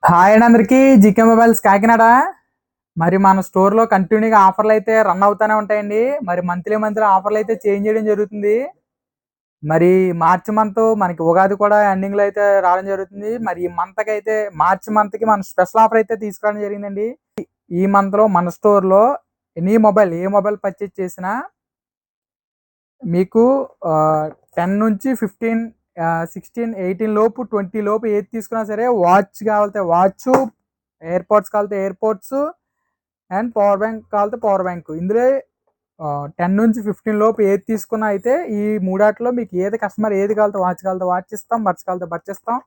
Hi అండి అందరికీ. GK mobiles Kakinada. మరి మన స్టోర్లో కంటిన్యూగా ఆఫర్లు అయితే రన్ అవుతూనే ఉంటాయండి. మరి మంత్లీ మంత్లీ ఆఫర్లు అయితే చేంజ్ చేయడం జరుగుతుంది. మరి మార్చి మంత్ మనకి ఉగాది కూడా ఎండింగ్లో అయితే రావడం జరుగుతుంది. మరి ఈ మంత్కి అయితే మార్చి మంత్కి మన స్పెషల్ ఆఫర్ అయితే తీసుకురావడం జరిగిందండి. ఈ మంత్లో మన స్టోర్లో ఏ మొబైల్ పర్చేజ్ చేసినా మీకు 10 నుంచి 15, 16, 18 లోపు, 20 లోపు ఏది తీసుకున్నా సరే, వాచ్ కావాలితే వాచ్, ఎయిర్పోర్ట్స్ కావాలితే ఎయిర్పోర్ట్స్, అండ్ పవర్ బ్యాంక్ కావాలితే పవర్ బ్యాంక్. ఇందులో 10 నుంచి 15 లోపు ఏది తీసుకున్నా అయితే ఈ మూడాట్లో మీకు ఏది కస్టమర్ ఏది కావాలితే వాచ్ ఇస్తాం, బడ్స్ కావాలితే బడ్స్ ఇస్తాం,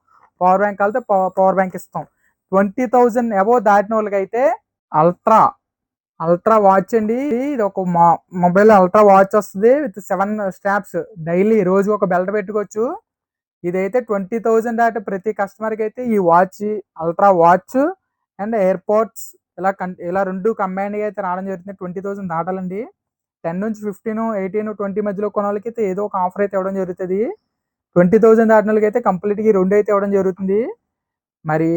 పవర్ బ్యాంక్ కావాలితే పవర్ బ్యాంక్ ఇస్తాం. 20,000 అబోవ్ దాటిన వాళ్ళకి అయితే అల్ట్రా అల్ట్రా వాచ్ అండి. ఇది ఒక మొబైల్ అల్ట్రా వాచ్ వస్తుంది విత్ 7 స్ట్రాప్స్. డైలీ రోజు ఒక బెల్ట్ పెట్టుకోవచ్చు. ఇదైతే 20,000 దాటి ప్రతి కస్టమర్కి అయితే ఈ watch, ultra watch and airports ఇలా రెండు కంబైన్డ్గా అయితే రావడం జరుగుతుంది. 20,000 దాటాలండి. 10 నుంచి 15, 18, 20 మధ్యలో కొన్న వాళ్ళకి అయితే ఏదో ఒక ఆఫర్ అయితే ఇవ్వడం జరుగుతుంది. 20,000 దాటిన వాళ్ళకి అయితే కంప్లీట్గా ఈ రెండు అయితే ఇవ్వడం జరుగుతుంది. మరి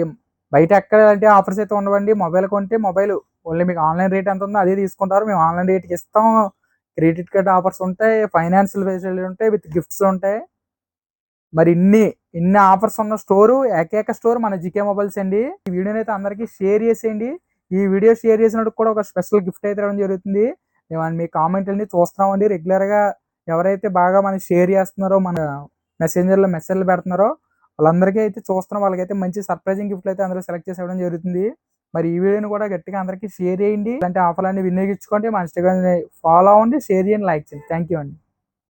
బయట ఎక్కడ అంటే ఆఫర్స్ అయితే ఉండవండి. మొబైల్ కొంటే మొబైల్ ఓన్లీ మీకు ఆన్లైన్ రేట్ ఎంత ఉందో అదే తీసుకుంటారు. మేము ఆన్లైన్ రేట్కి ఇస్తాం. క్రెడిట్ కార్డ్ ఆఫర్స్ ఉంటాయి, ఫైనాన్షియల్ ఫెసిలిటీ ఉంటాయి, విత్ గిఫ్ట్స్ ఉంటాయి. మరి ఇన్ని ఆఫర్స్ ఉన్న స్టోరు, ఏకైక స్టోర్ మన జీకే మొబైల్స్ అండి. ఈ వీడియోని అయితే అందరికీ షేర్ చేసేయండి. ఈ వీడియో షేర్ చేసినప్పుడు కూడా ఒక స్పెషల్ గిఫ్ట్ అయితే ఇవ్వడం జరుగుతుంది. మేము మీ కామెంట్లని చూస్తున్నామండి. రెగ్యులర్గా ఎవరైతే బాగా మనకి షేర్ చేస్తున్నారో, మన మెసేజ్లు పెడుతున్నారో వాళ్ళందరికీ అయితే చూస్తున్నాం. వాళ్ళకైతే మంచి సర్ప్రైజింగ్ గిఫ్ట్లు అయితే అందరూ సెలెక్ట్ చేసి ఇవ్వడం జరుగుతుంది. మరి ఈ వీడియోని కూడా గట్టిగా అందరికీ షేర్ చేయండి. ఇలాంటి ఆఫర్లన్నీ వినియోగించుకోండి. మా ఇన్స్టాగ్రామ్ ఫాలో అవ్వండి, షేర్ చేయండి, లైక్ చేయండి. థ్యాంక్ యూ అండి.